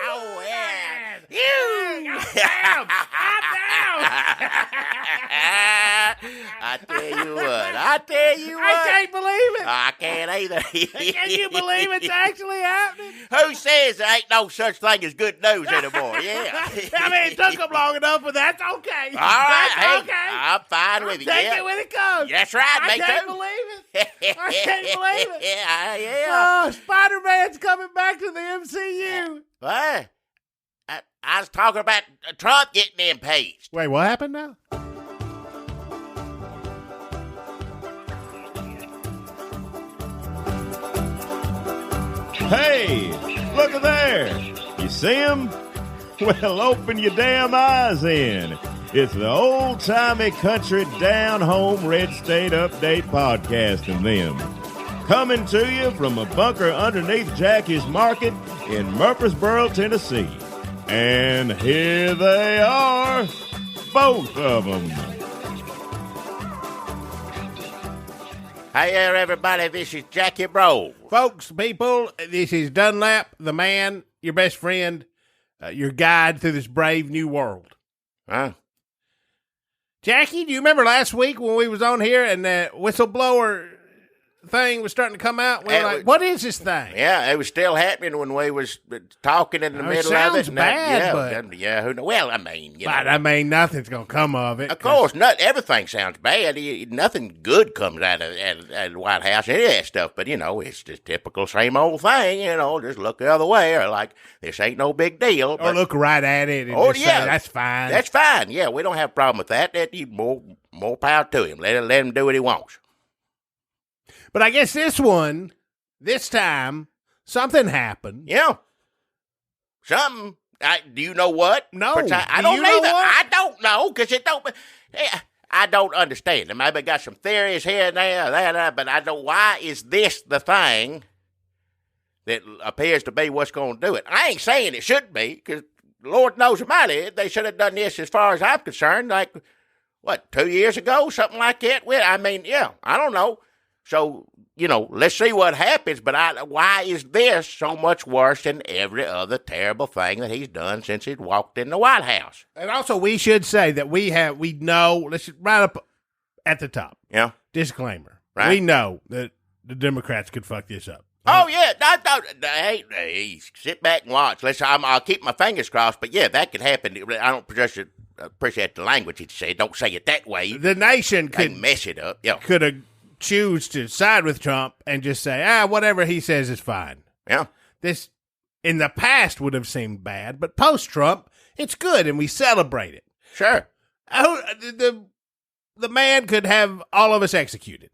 Oh, yeah. I'm down. I tell you what. I can't believe it. I can't either. Can you believe it's actually happening? Who says there ain't no such thing as good news anymore? Yeah. I mean, it took them long enough, but that's okay. All right. That's Hey, okay. I'm fine with it. Take Yeah. it when it comes. That's right. I Me can't too. believe it. I can't believe it. Yeah. Oh, Spider-Man's coming back to the MCU. What? I was talking about Trump getting impeached. Wait, what happened now? Hey, look at there. You see him? Well, open your damn eyes in. It's the old-timey country down-home red state update podcast and them. Coming to you from a bunker underneath Jackie's Market in Murfreesboro, Tennessee. And here they are, both of them. Hey there, everybody. This is Jackie Bro. Folks, people, this is Dunlap, the man, your best friend, your guide through this brave new world. Huh? Jackie, do you remember last week when we was on here and the whistleblower thing was starting to come out? We were like, what is this thing? Yeah, it was still happening when we was talking in the middle of it. Sounds bad, but... Yeah, who knows? Well, I mean, you know. But, I mean, nothing's going to come of it. Of course, everything sounds bad. Nothing good comes out of the White House, any of that stuff. But, you know, it's just typical same old thing, you know, just look the other way or like this ain't no big deal. Or look right at it and just say, that's fine. That's fine. Yeah, we don't have a problem with that. More power to him. Let him do what he wants. But I guess this time, something happened. Yeah. Something. Do you know what? No. I don't either. I don't know because it don't. I don't understand. I maybe got some theories here and there, but I don't. Why is this the thing that appears to be what's going to do it? I ain't saying it should be because Lord knows about it. They should have done this as far as I'm concerned. Like, what, 2 years ago, something like that? Well, I mean, yeah, I don't know. So, you know, let's see what happens, but why is this so much worse than every other terrible thing that he's done since he walked in the White House? And also, we should say that we know, let's right up at the top. Yeah. Disclaimer. Right. We know that the Democrats could fuck this up. Oh, yeah. Hey, sit back and watch. I'll keep my fingers crossed, but yeah, that could happen. I don't appreciate the language he said. Don't say it that way. The nation could mess it up. Yeah. Could have choose to side with Trump and just say, whatever he says is fine. Yeah. This, in the past, would have seemed bad, but post-Trump, it's good, and we celebrate it. Sure. The man could have all of us executed.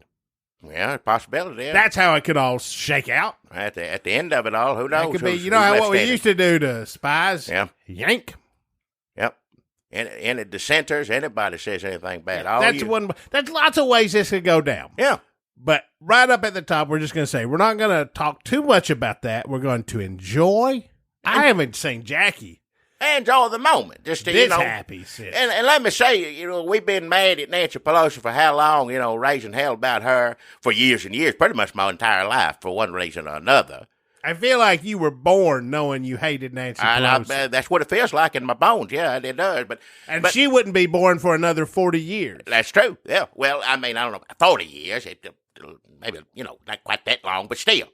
Yeah, a possibility. Yeah. That's how it could all shake out. At the end of it all, who knows? It could be, you know how what we used to do to spies? Yeah. Yank. Yep. And the dissenters, anybody says anything bad. That's lots of ways this could go down. Yeah. But right up at the top, we're just going to say, we're not going to talk too much about that. We're going to enjoy. I haven't seen Jackie. Enjoy the moment. Just to, this happy. And let me say, you know, we've been mad at Nancy Pelosi for how long, you know, raising hell about her for years and years, pretty much my entire life for one reason or another. I feel like you were born knowing you hated Nancy Pelosi. That's what it feels like in my bones. Yeah, it does. But she wouldn't be born for another 40 years. That's true. Yeah. Well, I mean, I don't know, 40 years. Maybe, you know, not quite that long, but still.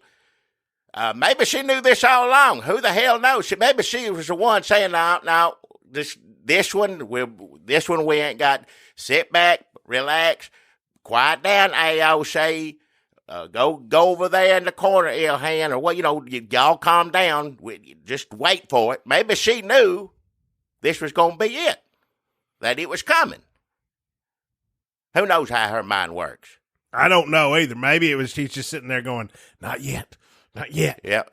Maybe she knew this all along. Who the hell knows? Maybe she was the one saying, "No, this one we ain't got. Sit back, relax, quiet down, AOC." Go over there in the corner, Ilhan, or what, you know, y'all calm down. Just wait for it. Maybe she knew this was going to be it, that it was coming. Who knows how her mind works? I don't know either. Maybe it was she's just sitting there going, not yet. Not yet. Yep.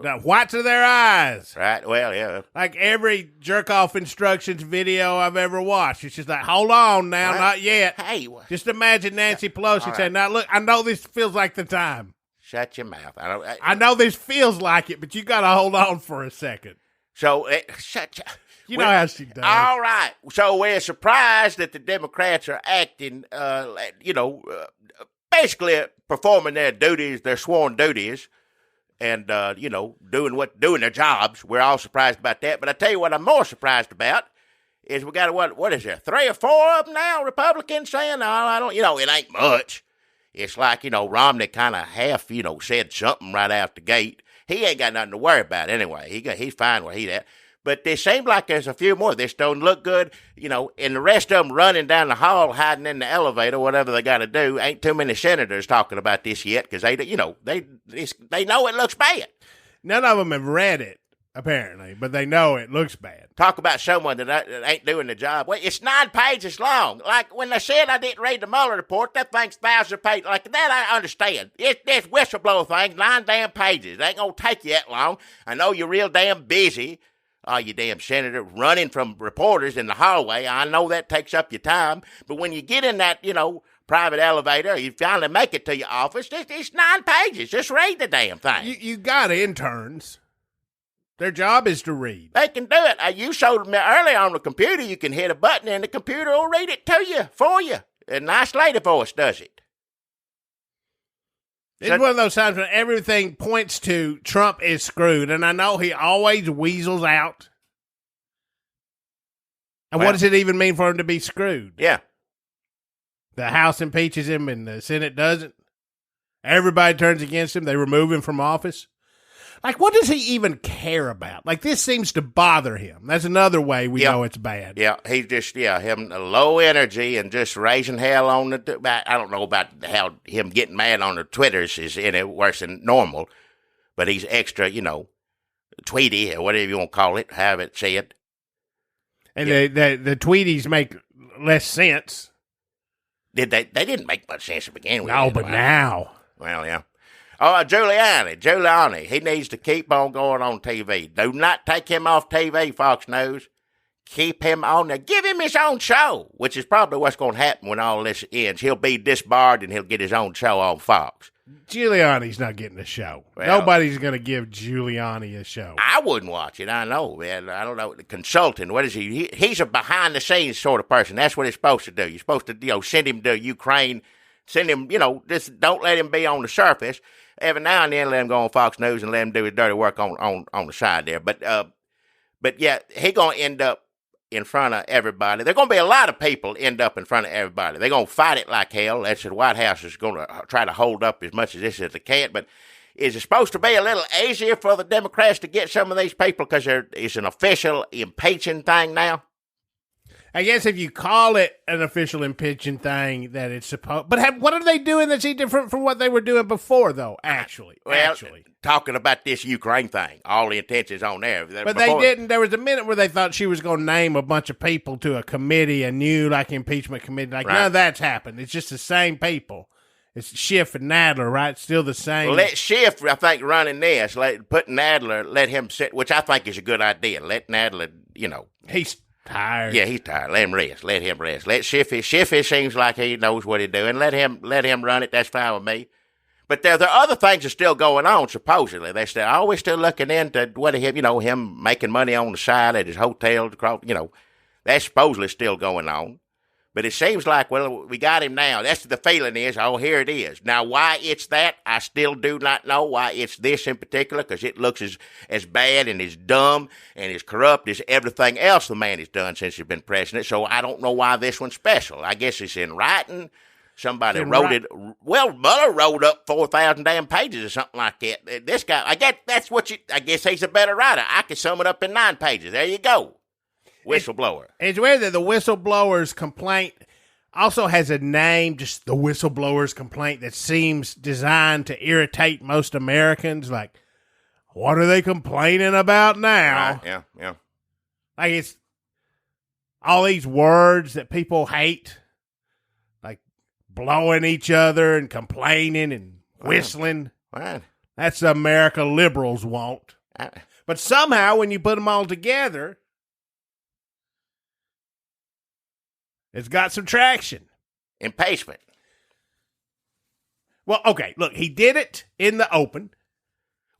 Now, whites of their eyes. Right, well, yeah. Like every jerk-off instructions video I've ever watched. It's just like, hold on now, not yet. Hey. Just imagine Nancy Pelosi saying, now, look, I know this feels like the time. Shut your mouth. I know this feels like it, but you got to hold on for a second. So, you know how she does. All right. So we're surprised that the Democrats are acting, basically performing their duties, their sworn duties, and, doing their jobs. We're all surprised about that. But I tell you what I'm more surprised about is we got, what is there, 3 or 4 of them now, Republicans saying, it ain't much. It's like, Romney kind of half, said something right out the gate. He ain't got nothing to worry about anyway. He's fine where he's at. But it seems like there's a few more. This don't look good, and the rest of them running down the hall, hiding in the elevator, whatever they got to do. Ain't too many senators talking about this yet because they know it looks bad. None of them have read it, apparently, but they know it looks bad. Talk about someone that ain't doing the job. Well, it's 9 pages long. Like when they said I didn't read the Mueller report, that thing's 1,000 pages. Like that I understand. This whistleblower thing, 9 damn pages. It ain't going to take you that long. I know you're real damn busy. Oh, you damn senator, running from reporters in the hallway. I know that takes up your time. But when you get in that, private elevator, you finally make it to your office, it's 9 pages. Just read the damn thing. You got interns. Their job is to read. They can do it. You showed me earlier on the computer, you can hit a button and the computer will read it to you, for you. A nice lady voice does it. It's one of those times when everything points to Trump is screwed, and I know he always weasels out. And what does it even mean for him to be screwed? Yeah. The House impeaches him and the Senate doesn't. Everybody turns against him. They remove him from office. Like, what does he even care about? Like, this seems to bother him. That's another way we know it's bad. Yeah, he's just, him low energy and just raising hell on the, I don't know about how him getting mad on the Twitters is any worse than normal, but he's extra, tweety or whatever you want to call it, have it said. And the tweeties make less sense. Did they didn't make much sense to begin with. No, but now. Well, yeah. Oh, Giuliani, he needs to keep on going on TV. Do not take him off TV, Fox News. Keep him on there. Give him his own show, which is probably what's going to happen when all this ends. He'll be disbarred and he'll get his own show on Fox. Giuliani's not getting a show. Well, nobody's going to give Giuliani a show. I wouldn't watch it. I know, man. I don't know. The consultant, what is he? He's a behind-the-scenes sort of person. That's what he's supposed to do. You're supposed to, send him to Ukraine. Send him, just don't let him be on the surface. Every now and then let him go on Fox News and let him do his dirty work on the side there. But yeah, he going to end up in front of everybody. There are going to be a lot of people end up in front of everybody. They're going to fight it like hell. That's the White House is going to try to hold up as much of this as they can. But is it supposed to be a little easier for the Democrats to get some of these people because it's an official impeaching thing now? I guess if you call it an official impeaching thing, that it's supposed. But what are they doing that's different from what they were doing before, though? Actually, talking about this Ukraine thing, all the intentions on there. But they didn't. There was a minute where they thought she was going to name a bunch of people to a committee, a new impeachment committee. None of that's happened. It's just the same people. It's Schiff and Nadler, right? Still the same. Well, let Schiff, I think, running this. Put Nadler, let him sit, which I think is a good idea. Let Nadler, he's tired. Yeah, he's tired. Let him rest. Let Schiffy seems like he knows what he's doing. Let him run it. That's fine with me. But there are other things that are still going on, supposedly. They're always still looking into what him making money on the side at his hotel. That's supposedly still going on. But it seems like, well, we got him now. That's the feeling is, here it is. Now, why it's that, I still do not know why it's this in particular, because it looks as bad and as dumb and as corrupt as everything else the man has done since he's been president. So I don't know why this one's special. I guess it's in writing. Somebody wrote it. Well, Mueller wrote up 4,000 damn pages or something like that. This guy, I guess he's a better writer. I can sum it up in 9 pages. There you go. Whistleblower. It's weird that the whistleblower's complaint also has a name, just the whistleblower's complaint, that seems designed to irritate most Americans. Like, what are they complaining about now? Right, yeah. Like, it's all these words that people hate, like blowing each other and complaining and whistling. Right. That's the America liberals want. But somehow, when you put them all together, it's got some traction. Impeachment. Well, okay, look, he did it in the open.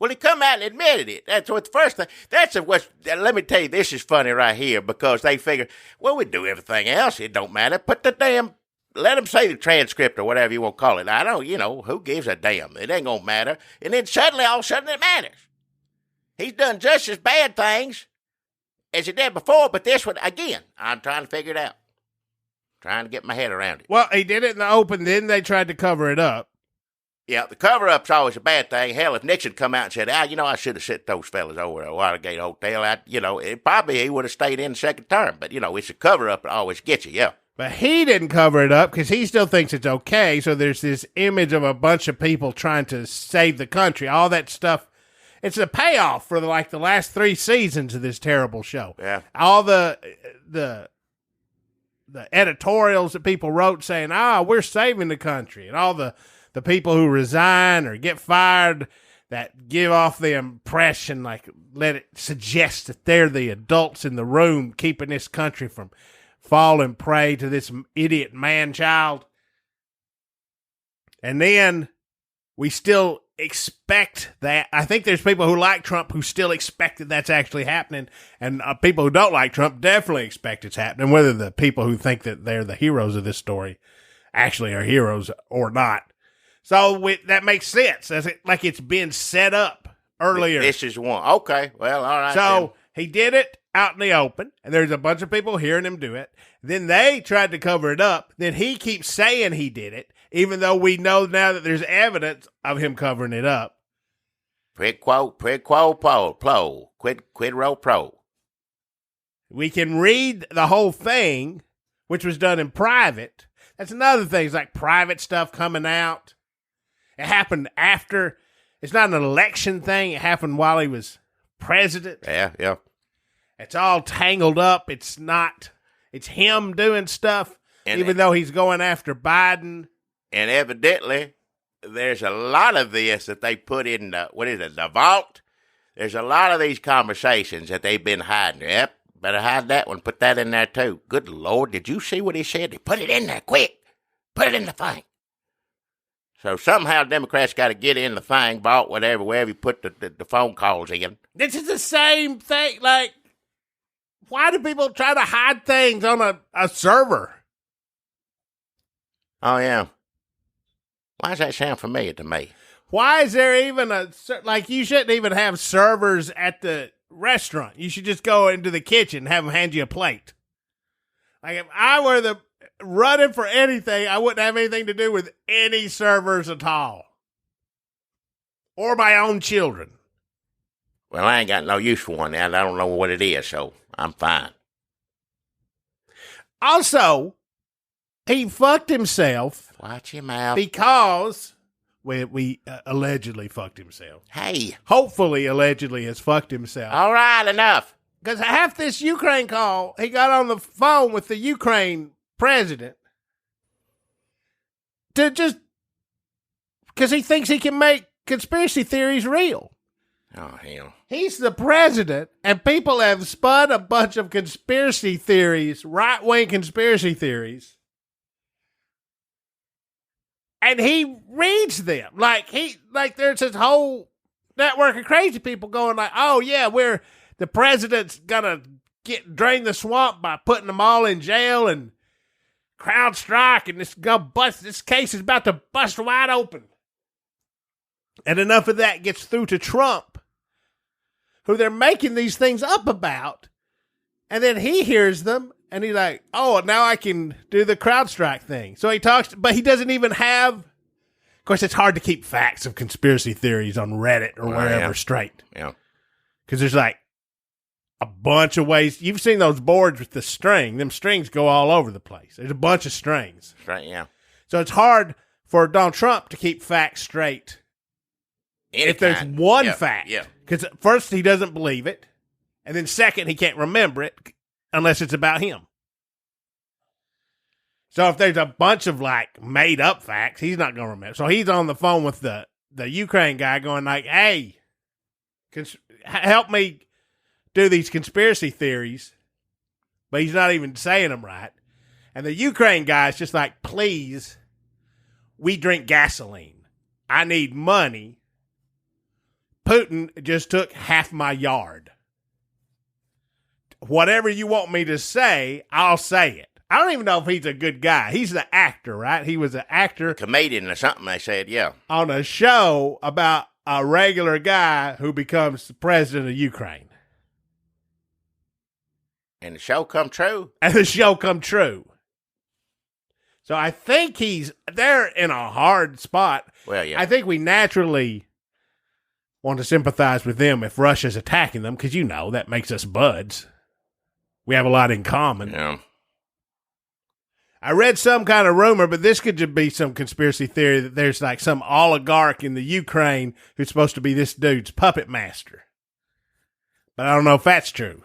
Well, he come out and admitted it. That's what the first thing. Let me tell you, this is funny right here, because they figure, well, we do everything else. It don't matter. Put the damn let him say the transcript or whatever you want to call it. I don't, who gives a damn? It ain't going to matter. And then suddenly, all of a sudden, it matters. He's done just as bad things as he did before, but this one, again, I'm trying to figure it out. Trying to get my head around it. Well, he did it in the open, then they tried to cover it up. Yeah, the cover-up's always a bad thing. Hell, if Nixon come out and said, I should have sent those fellas over to Watergate Hotel, probably he would have stayed in the second term. But, it's a cover-up that always gets you, yeah. But he didn't cover it up because he still thinks it's okay. So there's this image of a bunch of people trying to save the country. All that stuff. It's a payoff for the last 3 seasons of this terrible show. Yeah. All the editorials that people wrote saying, we're saving the country. And all the people who resign or get fired that give off the impression, let it suggest that they're the adults in the room keeping this country from falling prey to this idiot man-child. And then we still expect that. I think there's people who like Trump who still expect that that's actually happening. And people who don't like Trump definitely expect it's happening, whether the people who think that they're the heroes of this story actually are heroes or not. So that makes sense. It's been set up earlier. This is one. Okay. Well, all right. So he did it out in the open, and there's a bunch of people hearing him do it. Then they tried to cover it up. Then he keeps saying he did it, even though we know now that there's evidence of him covering it up. Quid pro pro. We can read the whole thing, which was done in private. That's another thing. It's like private stuff coming out. It happened after. It's not an election thing. It happened while he was president. Yeah. It's all tangled up. It's him doing stuff, even though he's going after Biden. And evidently, there's a lot of this that they put in the vault. There's a lot of these conversations that they've been hiding. Yep, better hide that one. Put that in there, too. Good Lord, did you see what he said? They put it in there, quick. Put it in the thing. So somehow Democrats got to get in the thing, vault, whatever, wherever you put the phone calls in. This is the same thing. Why do people try to hide things on a server? Oh, yeah. Why does that sound familiar to me? Why is there even you shouldn't even have servers at the restaurant. You should just go into the kitchen and have them hand you a plate. If I were running for anything, I wouldn't have anything to do with any servers at all. Or my own children. Well, I ain't got no use for one now. I don't know what it is, so I'm fine. Also, he fucked himself. Watch your mouth. Because we allegedly fucked himself. Hey. Hopefully, allegedly has fucked himself. All right, enough. Because half this Ukraine call, he got on the phone with the Ukraine president because he thinks he can make conspiracy theories real. Oh, hell. He's the president, and people have spun a bunch of conspiracy theories, right-wing conspiracy theories, and he reads them. There's this whole network of crazy people going oh, yeah, the president's gonna drain the swamp by putting them all in jail and crowd strike, and this case is about to bust wide open. And enough of that gets through to Trump, who they're making these things up about, and then he hears them, and he's like, oh, now I can do the crowd strike thing. So he talks, but he doesn't even have, of course, it's hard to keep facts of conspiracy theories on Reddit or wherever straight. Yeah. Because there's a bunch of ways. You've seen those boards with the string. Them strings go all over the place. There's a bunch of strings. Right, yeah. So it's hard for Donald Trump to keep facts straight. If there's one fact. Yeah. Because first, he doesn't believe it. And then second, he can't remember it unless it's about him. So if there's a bunch of made up facts, he's not going to remember. So he's on the phone with the Ukraine guy going hey, help me do these conspiracy theories, but he's not even saying them right. And the Ukraine guy's just please, we drink gasoline. I need money. Putin just took half my yard. Whatever you want me to say, I'll say it. I don't even know if he's a good guy. He's the actor, right? He was an actor. Comedian or something, they said, yeah. On a show about a regular guy who becomes the president of Ukraine. And the show come true? And the show come true. So I think they're in a hard spot. Well, yeah. I think we naturally want to sympathize with them if Russia's attacking them, because, that makes us buds. We have a lot in common. Yeah. I read some kind of rumor, but this could just be some conspiracy theory that there's like some oligarch in the Ukraine who's supposed to be this dude's puppet master. But I don't know if that's true.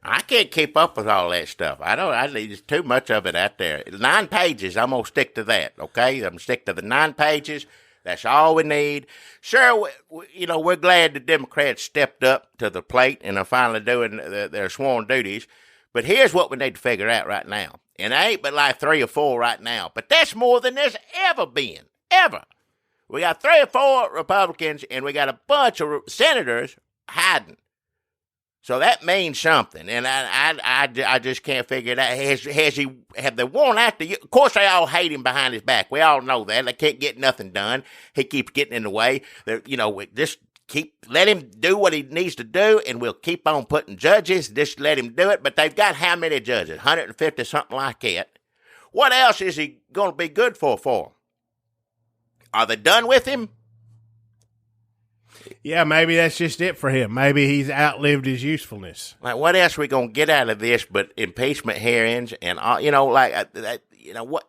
I can't keep up with all that stuff. There's too much of it out there. 9 pages, I'm going to stick to that, okay? I'm going to stick to the 9 pages. That's all we need. Sure, we're glad the Democrats stepped up to the plate and are finally doing their sworn duties. But here's what we need to figure out right now. And there ain't but like 3 or 4 right now. But that's more than there's ever been. Ever. We got 3 or 4 Republicans, and we got a bunch of senators hiding. So that means something. And I just can't figure it out. Have they won after you? Of course, they all hate him behind his back. We all know that. They can't get nothing done. He keeps getting in the way. Just let him do what he needs to do, and we'll keep on putting judges. Just let him do it. But they've got how many judges? 150, something like that. What else is he going to be good for them? Are they done with him? Yeah, maybe that's just it for him. Maybe he's outlived his usefulness. Like, what else are we going to get out of this but impeachment hearings and all, what?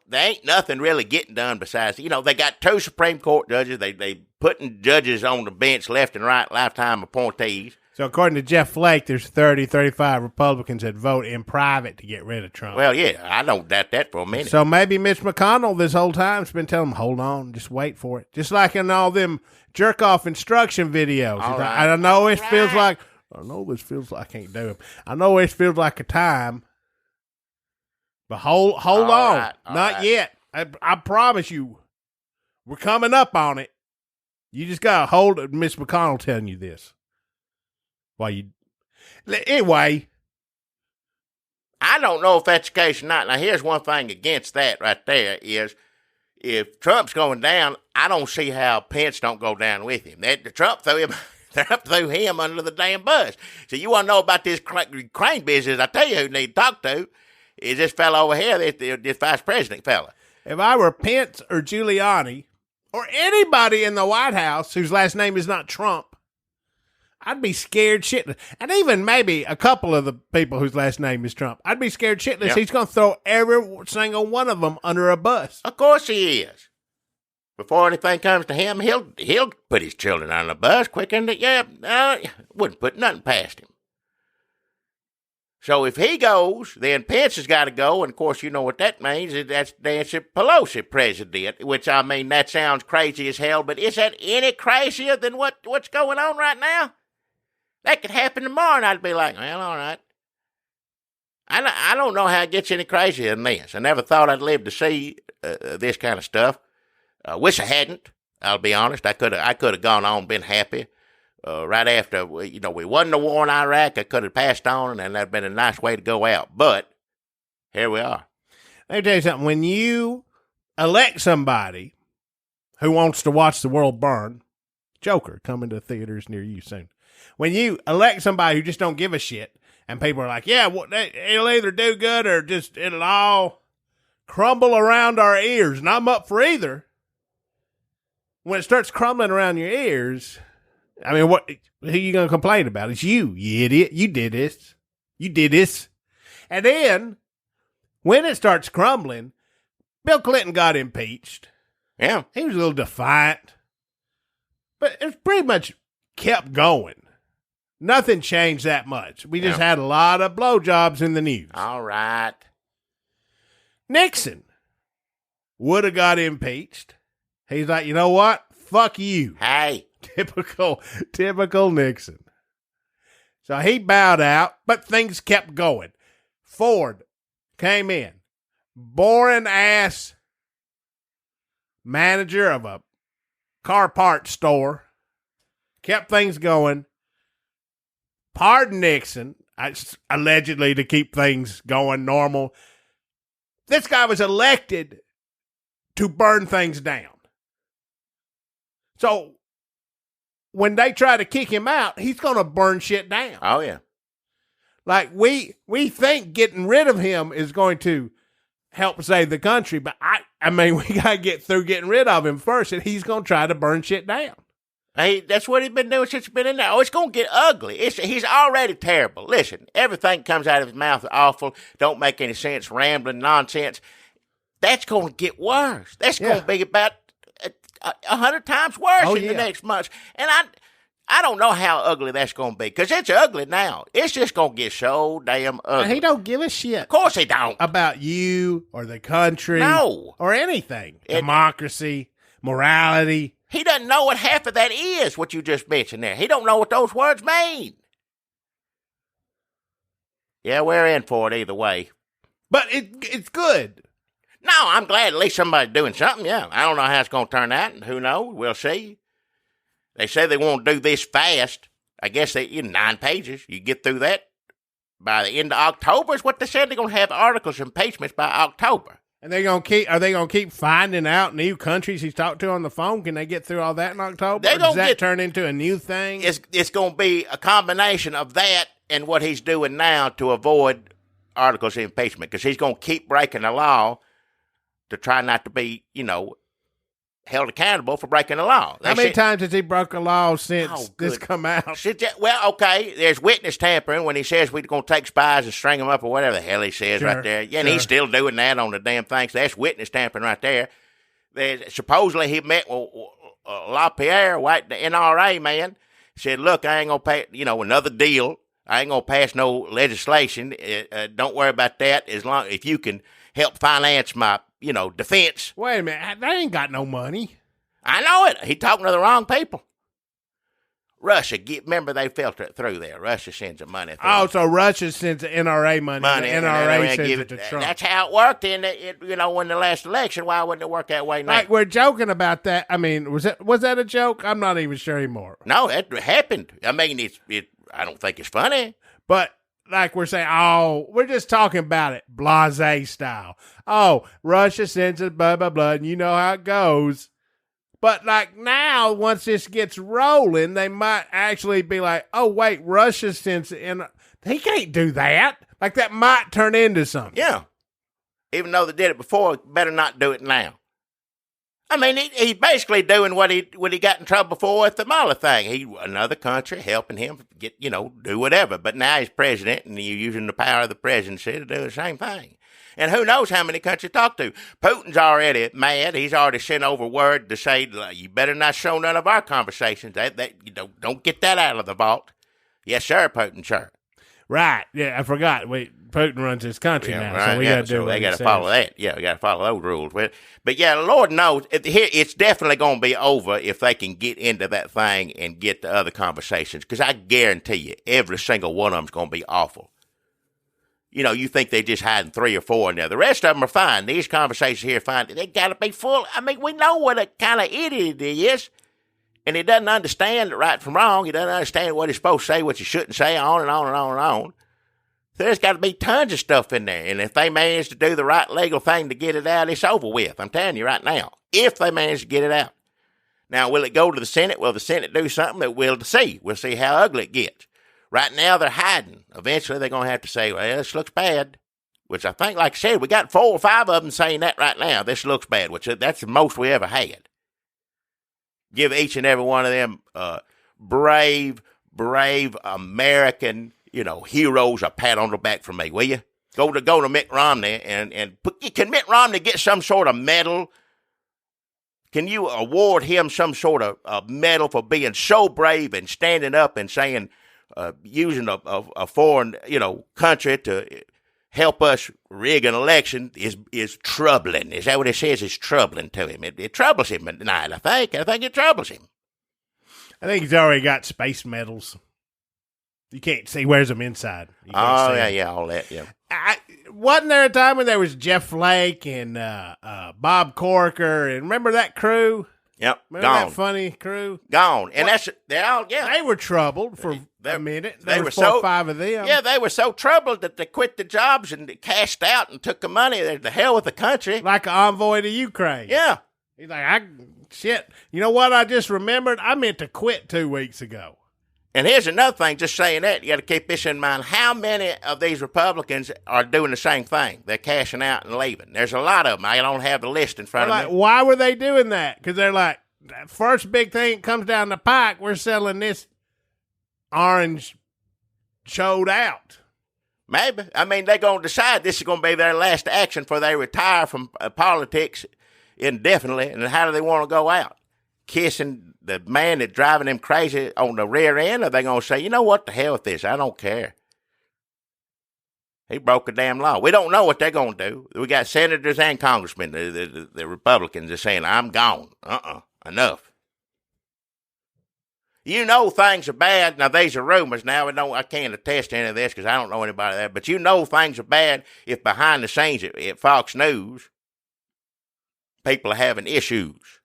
There ain't nothing really getting done besides, they got 2 Supreme Court judges. They putting judges on the bench left and right, lifetime appointees. So according to Jeff Flake, there's 35 Republicans that vote in private to get rid of Trump. Well, yeah, I don't doubt that for a minute. So maybe Mitch McConnell this whole time has been telling them, hold on, just wait for it. Just like in all them jerk-off instruction videos. Right. I know it feels like, I can't do it. I know it feels like a time, but hold on. Right, Not yet. I promise you, we're coming up on it. You just got to hold it. Mitch McConnell telling you this. Anyway, I don't know if that's the case or not. Now, here's one thing against that right there is if Trump's going down, I don't see how Pence don't go down with him. Trump threw him under the damn bus. So you want to know about this crane business? I tell you who need to talk to is this fellow over here, this vice president fella. If I were Pence or Giuliani or anybody in the White House whose last name is not Trump, I'd be scared shitless. And even maybe a couple of the people whose last name is Trump, I'd be scared shitless. Yep. He's going to throw every single one of them under a bus. Of course he is. Before anything comes to him, he'll put his children on the bus quicker than, wouldn't put nothing past him. So if he goes, then Pence has got to go, and of course you know what that means. That's Nancy Pelosi president, which, that sounds crazy as hell, but is that any crazier than what's going on right now? That could happen tomorrow, and I'd be like, well, all right. I don't know how it gets any crazier than this. I never thought I'd live to see this kind of stuff. Wish I hadn't, I'll be honest. I could have gone on and been happy. Right after, we won the war in Iraq, I could have passed on, and that'd been a nice way to go out. But here we are. Let me tell you something. When you elect somebody who wants to watch the world burn, Joker coming to theaters near you soon. When you elect somebody who just don't give a shit, and people are like, yeah, it'll either do good or just it'll all crumble around our ears, and I'm up for either. When it starts crumbling around your ears, who are you going to complain about? It's you idiot. You did this. You did this. And then, when it starts crumbling, Bill Clinton got impeached. Yeah. He was a little defiant. But it's pretty much kept going. Nothing changed that much. We just had a lot of blowjobs in the news. All right. Nixon would have got impeached. He's like, you know what? Fuck you. Hey. Typical Nixon. So he bowed out, but things kept going. Ford came in. Boring ass manager of a car parts store. Kept things going. Pardon Nixon, allegedly to keep things going normal. This guy was elected to burn things down. So when they try to kick him out, he's going to burn shit down. Oh, yeah. Like, we think getting rid of him is going to help save the country, but I mean, we got to get through getting rid of him first, and he's going to try to burn shit down. Hey, that's what he's been doing since he's been in there. Oh, it's going to get ugly. He's already terrible. Listen, everything comes out of his mouth is awful, don't make any sense, rambling nonsense. That's going to get worse. That's going to be about 100 times worse in the next month. And I don't know how ugly that's going to be, because it's ugly now. It's just going to get so damn ugly. And he don't give a shit. Of course he don't. About you or the country. No. Or anything. Democracy, morality. He doesn't know what half of that is, what you just mentioned there. He don't know what those words mean. Yeah, we're in for it either way. But it's good. No, I'm glad at least somebody's doing something, yeah. I don't know how it's going to turn out, and who knows? We'll see. They say they won't do this fast. I guess they 9 pages. You get through that by the end of October is what they said. They're going to have articles of impeachments by October. And are they going to keep finding out new countries he's talked to on the phone? Can they get through all that in October? Does that turn into a new thing? It's going to be a combination of that and what he's doing now to avoid articles of impeachment, because he's going to keep breaking the law to try not to be, held accountable for breaking the law. How many times has he broke a law since this come out? Well, okay, there's witness tampering when he says we're going to take spies and string them up or whatever the hell he says right there. Yeah, and he's still doing that on the damn thing. So that's witness tampering right there. Supposedly he met with LaPierre, the NRA man, said, look, I ain't going to pay, another deal. I ain't going to pass no legislation. Don't worry about that if you can help finance my defense. Wait a minute. They ain't got no money. I know it. He talking to the wrong people. Russia, remember they filter it through there. Russia sends the money through. Oh, so Russia sends the NRA money. The NRA sends it to Trump. That's how it worked in the last election. Why wouldn't it work that way now? Like, we're joking about that. I mean, was that a joke? I'm not even sure anymore. No, it happened. I mean, I don't think it's funny. But like we're saying, we're just talking about it, blasé style. Oh, Russia sends it, blah, blah, blah, and you know how it goes. But like now, once this gets rolling, they might actually be like, oh, wait, Russia sends it in. He can't do that. Like, that might turn into something. Yeah. Even though they did it before, better not do it now. I mean, he's basically doing what he got in trouble for with the Mueller thing. Another country helping him get, do whatever. But now he's president, and you're using the power of the presidency to do the same thing. And who knows how many countries to talk to. Putin's already mad. He's already sent over word to say, you better not show none of our conversations. Don't get that out of the vault. Yes, sir, Putin, sure. Right. Yeah, I forgot. Putin runs his country now, right, so we got to do so what they got to says. follow that. Yeah, we got to follow those rules. But yeah, Lord knows, it's definitely going to be over if they can get into that thing and get the other conversations, because I guarantee you, every single one of them's going to be awful. You think they're just hiding 3 or 4 in there. The rest of them are fine. These conversations here are fine. They got to be full. I mean, we know what a kind of idiot he is. And he doesn't understand right from wrong. He doesn't understand what he's supposed to say, what you shouldn't say, on and on and on and on. So there's got to be tons of stuff in there. And if they manage to do the right legal thing to get it out, it's over with. I'm telling you right now. If they manage to get it out. Now, will it go to the Senate? Will the Senate do something that we'll see? We'll see how ugly it gets. Right now, they're hiding. Eventually, they're going to have to say, well, this looks bad. Which I think, like I said, we got 4 or 5 of them saying that right now. This looks bad, which that's the most we ever had. Give each and every one of them brave American, heroes a pat on the back from me, will you? Go to Mitt Romney can Mitt Romney get some sort of medal? Can you award him some sort of medal for being so brave and standing up and saying, using a foreign, country to help us rig an election is troubling. Is that what it says? It's troubling to him. It troubles him at night, I think. I think it troubles him. I think he's already got space medals. You can't see. He wears them inside. Oh, yeah, all that, yeah. Wasn't there a time when there was Jeff Flake and Bob Corker, and remember that crew? Yep, remember gone. That funny crew? Gone. And they all, yeah. They were troubled for a minute. There were 4 or 5 of them. Yeah, they were so troubled that they quit the jobs and cashed out and took the money. They're the hell with the country. Like an envoy to Ukraine. Yeah. He's like, shit. You know what I just remembered? I meant to quit 2 weeks ago. And here's another thing, just saying that, you got to keep this in mind. How many of these Republicans are doing the same thing? They're cashing out and leaving. There's a lot of them. I don't have the list in front of me. Why were they doing that? Because they're like, that first big thing comes down the pike, we're selling this orange showed out. Maybe. I mean, they're going to decide this is going to be their last action before they retire from politics indefinitely. And how do they want to go out? Kissing the man that's driving them crazy on the rear end? Or they going to say, you know what, the hell with this, I don't care. He broke a damn law. We don't know what they're going to do. We got senators and congressmen, the Republicans are saying, I'm gone. Enough. You know things are bad. Now, these are rumors. Now, I can't attest to any of this because I don't know anybody there. But you know things are bad if behind the scenes at Fox News, people are having issues.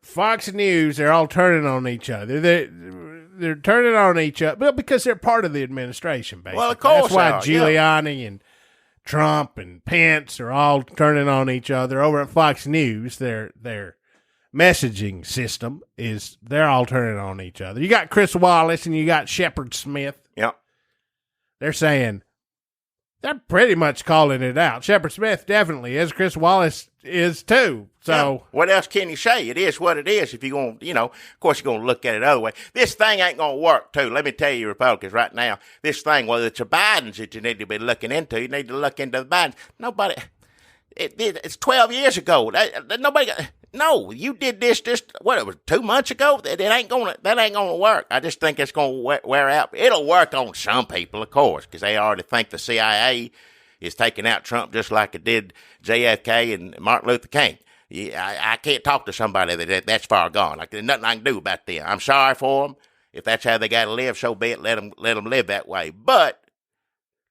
Fox News, they're all turning on each other. They're turning on each other, well, because they're part of the administration, basically. Well, of course. That's why Giuliani and Trump and Pence are all turning on each other. Over at Fox News, their messaging system is they're all turning on each other. You got Chris Wallace and you got Shepard Smith. Yep. They're saying, they're pretty much calling it out. Shepard Smith definitely is. Chris Wallace is too. So yeah. What else can you say? It is what it is. If you're going to, of course you're going to look at it other way. This thing ain't going to work too. Let me tell you, Republicans, right now, this thing, whether it's the Bidens that you need to be looking into, you need to look into the Bidens. Nobody, it's 12 years ago. No, you did this just, what, it was 2 months ago? That ain't going to work. I just think it's going to wear out. It'll work on some people, of course, because they already think the CIA is taking out Trump just like it did JFK and Martin Luther King. Yeah, I can't talk to somebody that's far gone. Like, there's nothing I can do about them. I'm sorry for them. If that's how they got to live, so be it. Let them live that way. But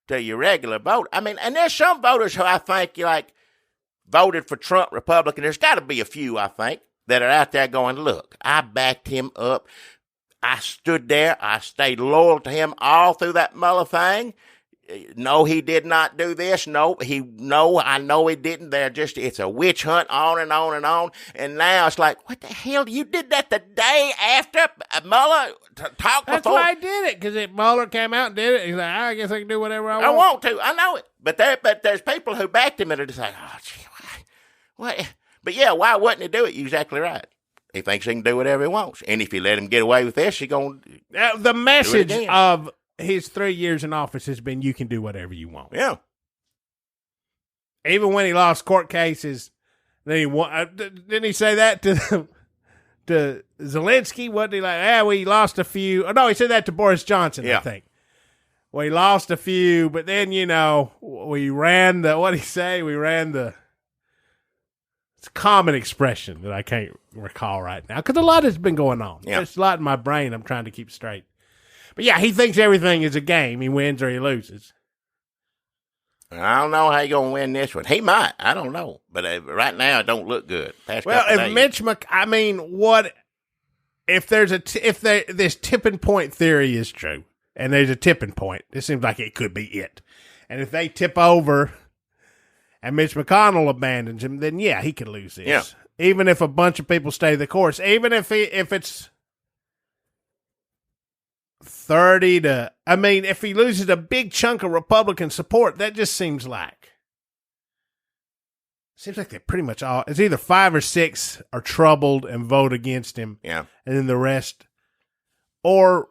to your regular vote, I mean, and there's some voters who I think, voted for Trump Republican. There's got to be a few, I think, that are out there going, look, I backed him up. I stood there. I stayed loyal to him all through that Mueller thing. No, he did not do this. No, I know he didn't. It's a witch hunt on and on and on. And now it's like, what the hell? You did that the day after Mueller talked before? That's why I did it, because Mueller came out and did it. He's like, I guess I can do whatever I want. I want to. I know it. But there's people who backed him and are just like, oh, gee, what? But yeah, why wouldn't he do it? You're exactly right. He thinks he can do whatever he wants. And if you let him get away with this, he's going to the message of his 3 years in office has been, you can do whatever you want. Yeah. Even when he lost court cases, then didn't he say that to Zelensky? Wasn't he like, we lost a few? Oh, no, he said that to Boris Johnson, I think. Well, he lost a few, but then, we ran it's a common expression that I can't recall right now, because a lot has been going on. Yeah. There's a lot in my brain I'm trying to keep straight. But yeah, he thinks everything is a game. He wins or he loses. I don't know how he's going to win this one. He might. I don't know. But right now, it don't look good. If this tipping point theory is true, and there's a tipping point, it seems like it could be it. And if they tip over and Mitch McConnell abandons him, then yeah, he could lose this. Yeah. Even if a bunch of people stay the course. Even if it's 30 to, if he loses a big chunk of Republican support, that just seems like they're pretty much all, it's either 5 or 6 are troubled and vote against him. Yeah. And then the rest, or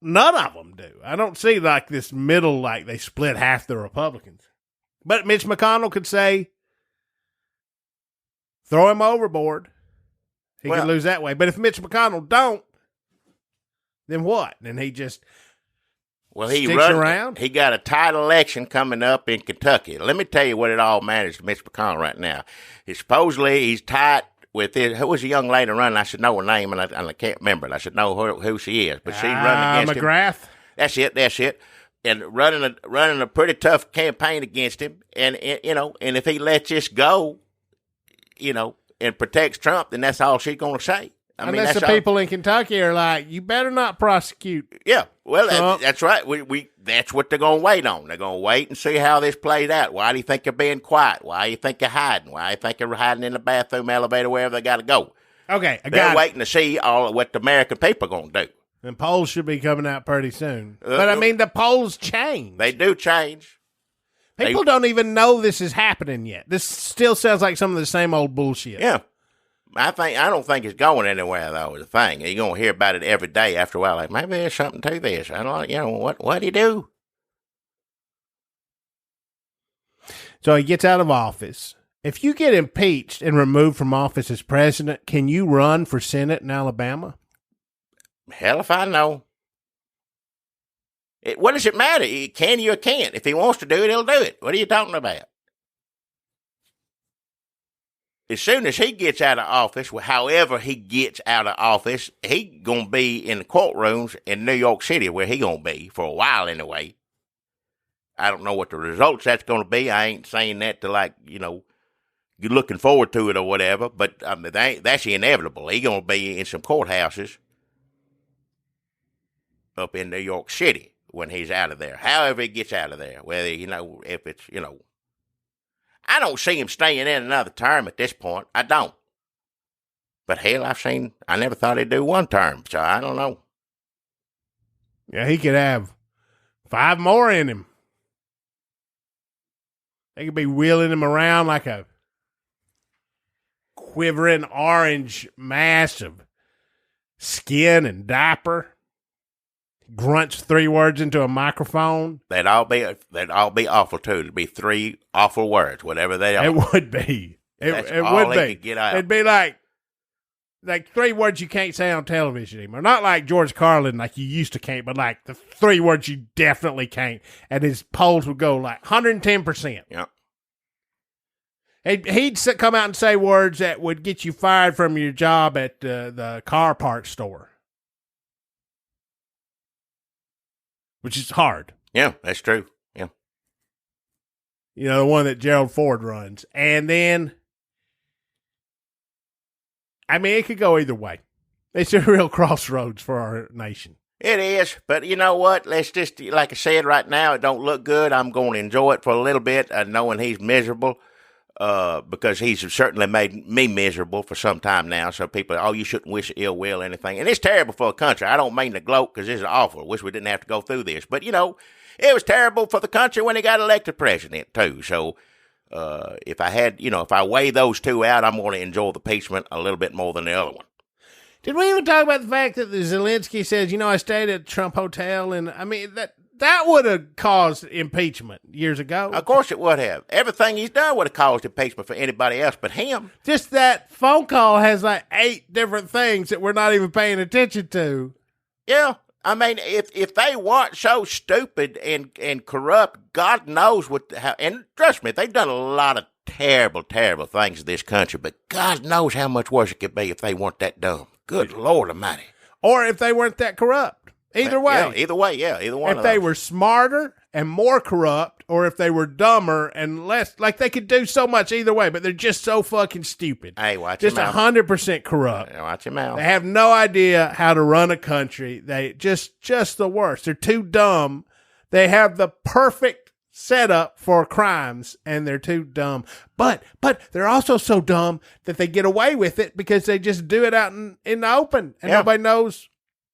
none of them do. I don't see like this middle, like they split half the Republicans. But Mitch McConnell could say, throw him overboard. He could lose that way. But if Mitch McConnell don't, then what? Then he just sticks around? He got a tight election coming up in Kentucky. Let me tell you what it all matters to Mitch McConnell right now. Supposedly he's tight with who was a young lady running? I should know her name, and I can't remember it. I should know who she is. But she's running against McGrath. him. That's it. And running a pretty tough campaign against him. And if he lets this go, and protects Trump, then that's all she's going to say. Unless the people in Kentucky are like, you better not prosecute. Yeah, well, that's right. We that's what they're going to wait on. They're going to wait and see how this plays out. Why do you think they're being quiet? Why do you think they're hiding? Why do you think they're hiding in the bathroom, elevator, wherever they got to go? Okay, they're waiting to see all of what the American people are going to do. And polls should be coming out pretty soon. But, I mean, the polls change. They do change. People don't even know this is happening yet. This still sounds like some of the same old bullshit. Yeah. I don't think it's going anywhere, though, is the thing. You're going to hear about it every day after a while. Like, maybe there's something to this. I don't what do you do? So he gets out of office. If you get impeached and removed from office as president, can you run for Senate in Alabama? Hell if I know. What does it matter? Can you or can't? If he wants to do it, he'll do it. What are you talking about? As soon as he gets out of office, however he gets out of office, he going to be in the courtrooms in New York City, where he going to be for a while anyway. I don't know what the results that's going to be. I ain't saying that to you're looking forward to it or whatever, but I mean, that's inevitable. He going to be in some courthouses up in New York City when he's out of there. However he gets out of there, whether, if it's, I don't see him staying in another term at this point. I don't. But hell, I never thought he'd do one term, so I don't know. Yeah, he could have 5 more in him. They could be wheeling him around like a quivering orange mass of skin and diaper. Grunts 3 words into a microphone. They'd all be awful too. It'd be 3 awful words, whatever they are. It would be. It would be. Get out. It'd be like 3 words you can't say on television anymore. Not like George Carlin, like you used to can't, but like the 3 words you definitely can't. And his polls would go like 110%. Yeah. He'd come out and say words that would get you fired from your job at the car parts store. Which is hard. Yeah, that's true. Yeah. The one that Gerald Ford runs. And then, I mean, it could go either way. It's a real crossroads for our nation. It is, but you know what? Let's just, like I said, right now, it don't look good. I'm going to enjoy it for a little bit, knowing he's miserable, because he's certainly made me miserable for some time now. So people, you shouldn't wish ill will or anything. And it's terrible for a country. I don't mean to gloat, because this is awful. I wish we didn't have to go through this. But, it was terrible for the country when he got elected president, too. So if I weigh those 2 out, I'm going to enjoy the impeachment a little bit more than the other one. Did we even talk about the fact that the Zelensky says, I stayed at Trump Hotel, and I mean, that would have caused impeachment years ago. Of course it would have. Everything he's done would have caused impeachment for anybody else but him. Just that phone call has like 8 different things that we're not even paying attention to. Yeah. I mean, if they weren't so stupid and corrupt, God knows and trust me, they've done a lot of terrible, terrible things in this country, but God knows how much worse it could be if they weren't that dumb. Good Lord Almighty. Or if they weren't that corrupt. Either way. Yeah, either way, yeah. Either one of those. If they were smarter and more corrupt, or if they were dumber and less, like they could do so much either way, but they're just so fucking stupid. Hey, watch your mouth. Just 100% corrupt. Yeah, watch your mouth. They have no idea how to run a country. They just the worst. They're too dumb. They have the perfect setup for crimes, and they're too dumb. But they're also so dumb that they get away with it because they just do it out in the open, and nobody knows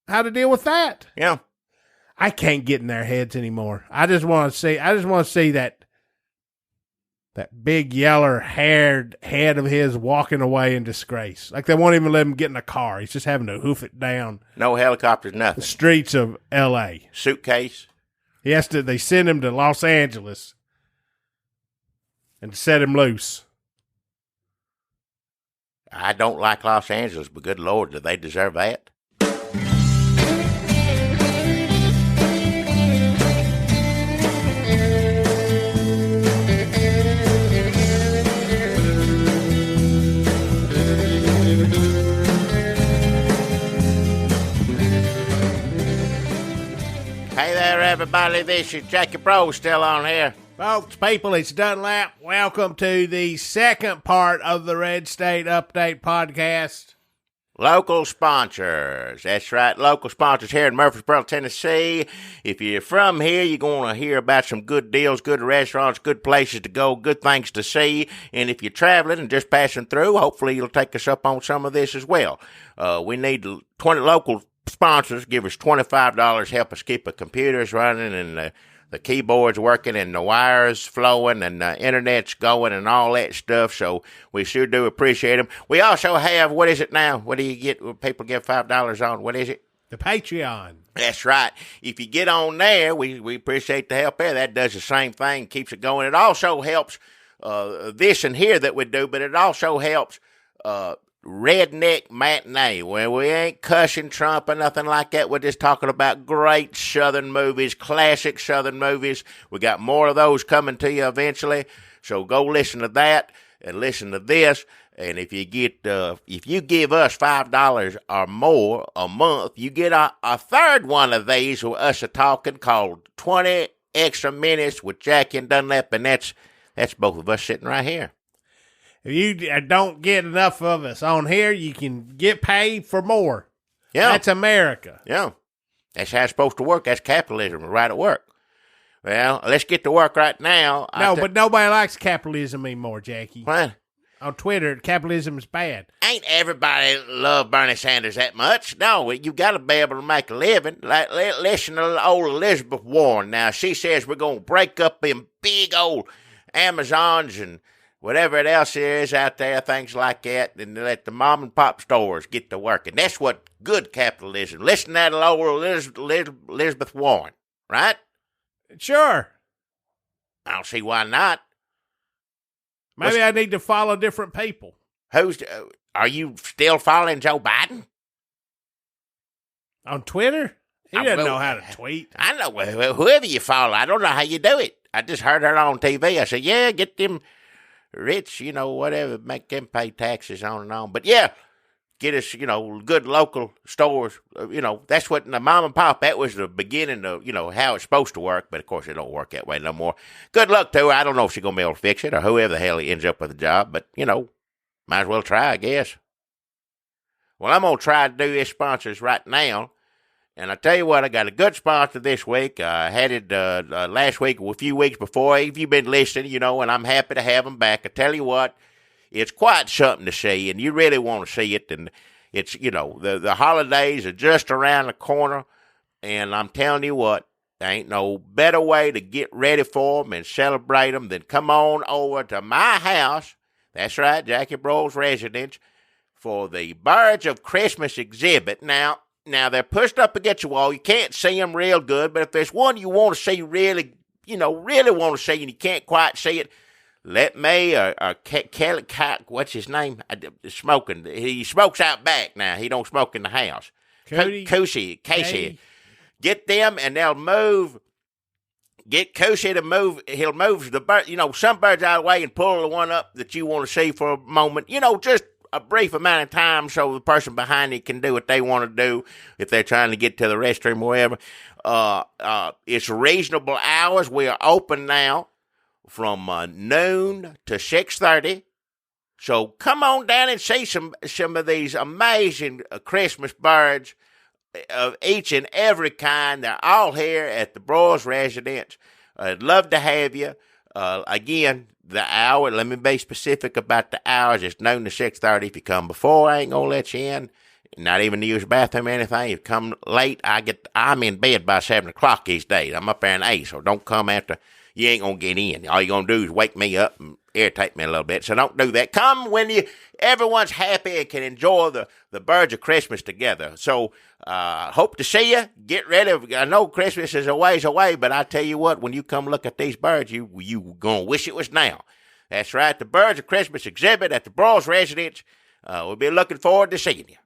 how to deal with that. Yeah. I can't get in their heads anymore. I just want to see that big yeller haired head of his walking away in disgrace. Like they won't even let him get in a car. He's just having to hoof it down. No helicopters, nothing. The streets of L.A. Suitcase. They send him to Los Angeles and set him loose. I don't like Los Angeles, but good Lord, do they deserve that? Hey there, everybody. This is Jackie Bro still on here. Folks, people, it's Dunlap. Welcome to the second part of the Red State Update podcast. Local sponsors. That's right, local sponsors here in Murfreesboro, Tennessee. If you're from here, you're going to hear about some good deals, good restaurants, good places to go, good things to see. And if you're traveling and just passing through, hopefully you'll take us up on some of this as well. We need 20 local sponsors. Give us $25, help us keep the computers running and the keyboard's working and the wires flowing and the internet's going and all that stuff. So we sure do appreciate them. We also have, what is it now? What do you get when people give $5 on? What is it? The Patreon. That's right. If you get on there, we appreciate the help there. That does the same thing, keeps it going. It also helps this and here that we do, but it also helps Redneck Matinee, where we ain't cussing Trump or nothing like that. We're just talking about great Southern movies, classic Southern movies. We got more of those coming to you eventually. So go listen to that and listen to this. And if you give us $5 or more a month, you get a third one of these with us talking called 20 Extra Minutes with Jackie and Dunlap, and that's both of us sitting right here. If you don't get enough of us on here, you can get paid for more. Yeah. That's America. Yeah. That's how it's supposed to work. That's capitalism, right at work. Well, let's get to work right now. But nobody likes capitalism anymore, Jackie. What? On Twitter, capitalism is bad. Ain't everybody love Bernie Sanders that much. No, you got to be able to make a living. Like, listen to old Elizabeth Warren. Now, she says we're going to break up them big old Amazons and whatever it else is out there, things like that, and let the mom and pop stores get to working. That's what good capitalism. Listen to that old Elizabeth Warren, right? Sure. I don't see why not. Maybe I need to follow different people. Are you still following Joe Biden? On Twitter? He doesn't know how to tweet. I know. Whoever you follow, I don't know how you do it. I just heard her on TV. I said, yeah, get them rich, whatever, make them pay taxes on and on. But yeah, get us, good local stores. That's what the mom and pop, that was the beginning of, how it's supposed to work. But of course, it don't work that way no more. Good luck to her. I don't know if she's going to be able to fix it or whoever the hell he ends up with the job. But, might as well try, I guess. Well, I'm going to try to do this sponsors right now. And I tell you what, I got a good sponsor this week. I had it last week, a few weeks before. If you've been listening, and I'm happy to have them back. I tell you what, it's quite something to see, and you really want to see it. And it's, the holidays are just around the corner, and I'm telling you what, there ain't no better way to get ready for them and celebrate them than come on over to my house. That's right, Jackie Broyles' residence, for the Birds of Christmas exhibit. Now, they're pushed up against the wall. You can't see them real good, but if there's one you want to see really want to see and you can't quite see it, let me Kelly, what's his name? Smoking. He smokes out back now. He don't smoke in the house. Casey. Get them and they'll move. Get Casey to move. He'll move the bird, some birds out of the way and pull the one up that you want to see for a moment. Just a brief amount of time so the person behind you can do what they want to do if they're trying to get to the restroom or whatever. It's reasonable hours. We are open now from noon to 6:30. So come on down and see some of these amazing Christmas birds of each and every kind. They're all here at the Broyles residence. I'd love to have you. Again, the hour, let me be specific about the hours. It's noon to 6:30. If you come before, I ain't going to let you in. Not even to use the bathroom or anything. If you come late, I'm in bed by 7 o'clock these days. I'm up there at 8, so don't come after. You ain't going to get in. All you're going to do is wake me up and irritate me a little bit. So don't do that. Come when everyone's happy and can enjoy the Birds of Christmas together. So hope to see you. Get ready. I know Christmas is a ways away, but I tell you what, when you come look at these birds, you going to wish it was now. That's right. The Birds of Christmas exhibit at the Broyles residence. We'll be looking forward to seeing you.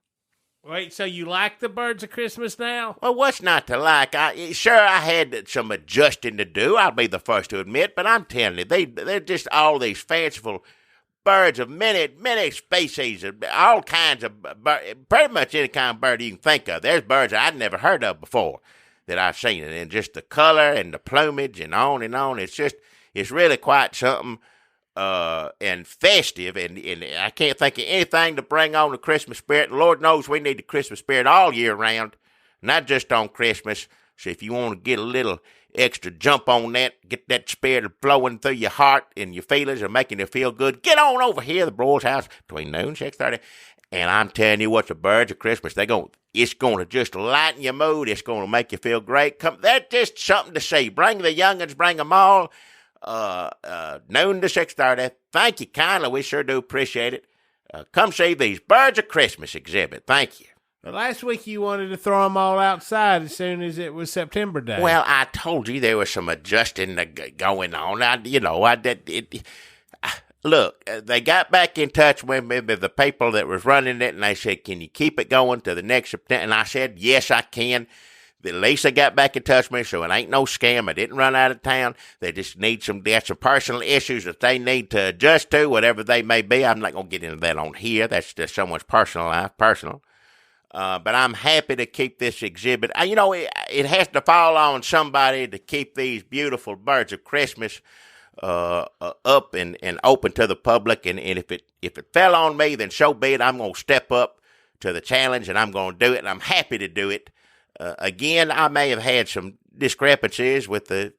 Wait, so you like the Birds of Christmas now? Well, what's not to like? I had some adjusting to do, I'll be the first to admit, but I'm telling you, they're just all these fanciful birds of many species, all kinds of pretty much any kind of bird you can think of. There's birds I'd never heard of before that I've seen, and just the color and the plumage and on and on. It's really quite something. and festive, and I can't think of anything to bring on the Christmas spirit. Lord knows we need the Christmas spirit all year round, not just on Christmas. So if you want to get a little extra jump on that, get that spirit flowing through your heart and your feelings and making you feel good, get on over here to the Broyles house between noon and 6:30. And I'm telling you what, the birds of Christmas, it's going to just lighten your mood. It's going to make you feel great. That's just something to see. Bring the youngins, bring them all. Noon to 6:30. Thank you kindly. We sure do appreciate it. Come see these Birds of Christmas exhibit. Thank you. Well, last week you wanted to throw them all outside as soon as it was September Day. Well, I told you there was some adjusting going on. Look, they got back in touch with me, the people that was running it, and they said, can you keep it going to the next September? And I said, yes, I can. At least they got back in touch with me, so it ain't no scam. I didn't run out of town. They just need some personal issues that they need to adjust to, whatever they may be. I'm not going to get into that on here. That's just someone's personal life, personal. But I'm happy to keep this exhibit. It has to fall on somebody to keep these beautiful Birds of Christmas up and open to the public. And if it fell on me, then so be it. I'm going to step up to the challenge, and I'm going to do it, and I'm happy to do it. Again, I may have had some discrepancies with the,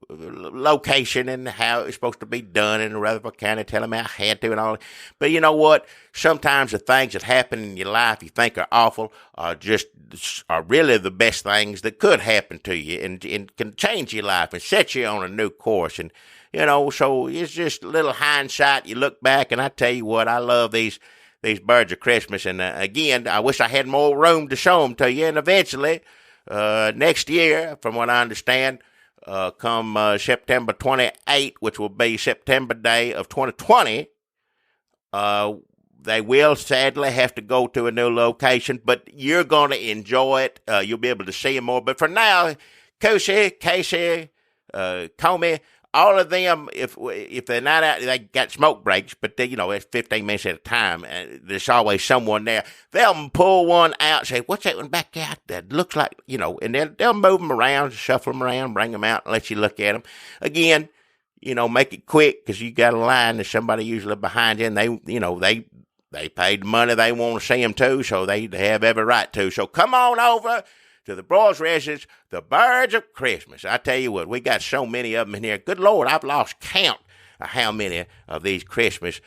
location and how it's supposed to be done in Rutherford County, telling me I had to and all. But you know what? Sometimes the things that happen in your life you think are awful are really the best things that could happen to you and can change your life and set you on a new course. And, so it's just a little hindsight. You look back, and I tell you what, I love these Birds of Christmas. And again, I wish I had more room to show them to you. And eventually, next year, from what I understand, come September 28th, which will be September Day of 2020, they will sadly have to go to a new location, but you're going to enjoy it. You'll be able to see them more. But for now, Casey, Comey, all of them, if they're not out, they got smoke breaks, but it's 15 minutes at a time. There's always someone there. They'll pull one out and say, what's that one back there that looks like, and they'll move them around, shuffle them around, bring them out, and let you look at them. Again, make it quick, because you got a line. There's somebody usually behind you, and they paid the money. They want to see them too, so they have every right to. So come on over to the Broyles residence, the Birds of Christmas. I tell you what, we got so many of them in here. Good Lord, I've lost count of how many of these Christmas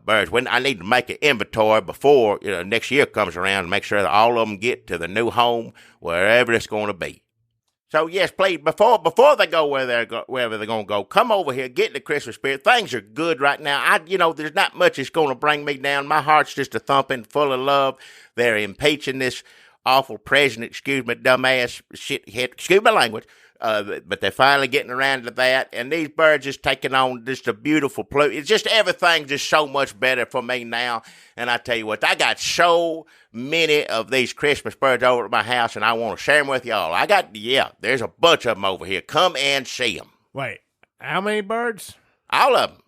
birds. When I need to make an inventory before next year comes around, and make sure that all of them get to the new home, wherever it's going to be. So yes, please, before they go wherever they're going to go, come over here, get in the Christmas spirit. Things are good right now. There's not much that's going to bring me down. My heart's just a thumping, full of love. They're impeaching this awful president, excuse me, dumbass shithead, excuse my language, but they're finally getting around to that, and these birds just taking on just a beautiful plume. It's just everything's just so much better for me now, and I tell you what, I got so many of these Christmas birds over at my house, and I want to share them with y'all. There's a bunch of them over here. Come and see them. Wait, how many birds? All of them.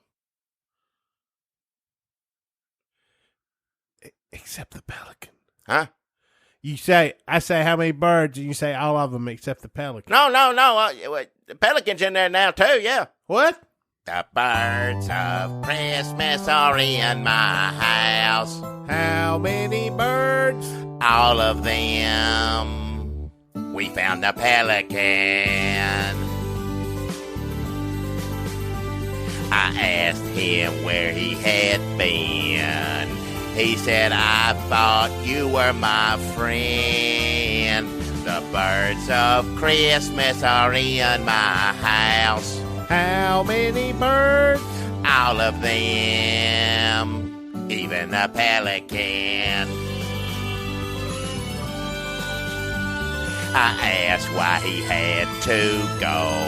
Except the pelican. Huh? I say how many birds, and you say all of them except the pelican. No. The pelican's in there now, too, yeah. What? The birds of Christmas are in my house. How many birds? All of them. We found the pelican. I asked him where he had been. He said, I thought you were my friend. The birds of Christmas are in my house. How many birds? All of them, even the pelican. I asked why he had to go.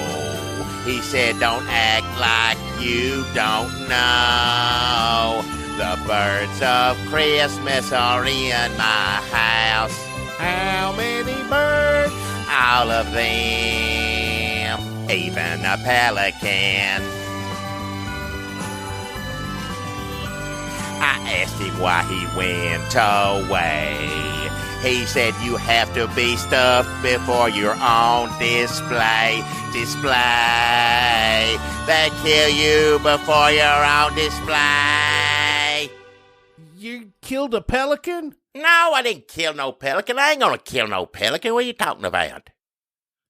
He said, don't act like you don't know. The birds of Christmas are in my house. How many birds? All of them, even the pelican. I asked him why he went away. He said you have to be stuffed before you're on display. Display. They kill you before you're on display. You killed a pelican? No, I didn't kill no pelican. I ain't gonna kill no pelican. What are you talking about?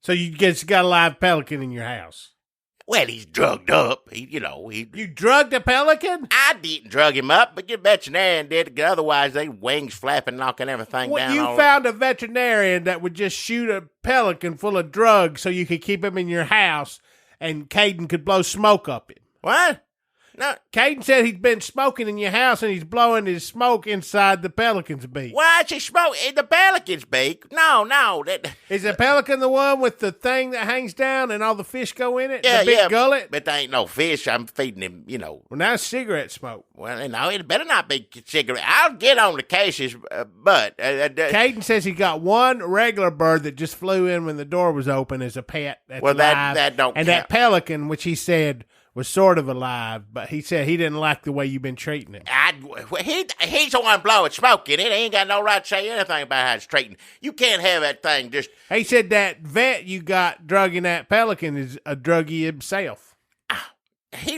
So you just got a live pelican in your house? Well, he's drugged up. You drugged a pelican? I didn't drug him up, but your veterinarian did. Otherwise, they wings flapping, knocking everything down. You found a veterinarian that would just shoot a pelican full of drugs so you could keep him in your house and Caden could blow smoke up it. What? No. Caden said he's been smoking in your house and he's blowing his smoke inside the pelican's beak. Why is he smoking in the pelican's beak? No. Is the pelican the one with the thing that hangs down and all the fish go in it? Yeah, the big gullet? But there ain't no fish. I'm feeding him, Well, now it's cigarette smoke. Well, no, it better not be cigarette. I'll get on the cases, but... Caden says he got one regular bird that just flew in when the door was open as a pet. That's well, live. that don't And count. that pelican, which he said was sort of alive, but he said he didn't like the way you've been treating it. He's the one blowing smoke in it. He ain't got no right to say anything about how it's treating. You can't have that thing just... He said that vet you got drugging that pelican is a druggie himself.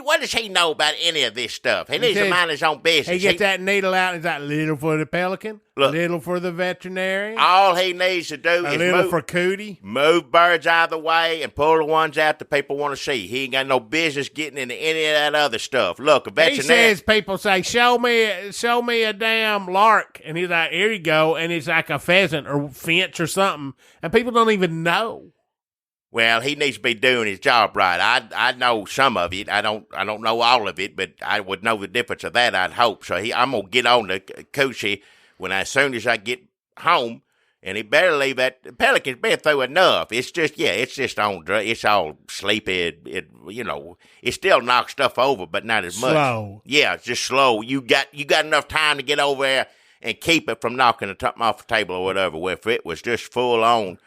What does he know about any of this stuff? He needs to mind his own business. He gets that needle out and he's like, little for the pelican, Look, little for the veterinarian. All he needs to do is little for Cootie. Move birds out of the way and pull the ones out that people want to see. He ain't got no business getting into any of that other stuff. Look, a veterinarian... He says people say, show me a damn lark. And he's like, here you go. And it's like a pheasant or finch or something. And people don't even know. Well, he needs to be doing his job right. I know some of it. I don't know all of it, but I would know the difference of that, I'd hope. So I'm going to get on the coochie as soon as I get home, and he better leave that. The pelican's been through enough. It's just on drugs. It's all sleepy. It still knocks stuff over, but not as much. Slow. Yeah, it's just slow. You got enough time to get over there and keep it from knocking the top off the table or whatever. Where if it was just full on,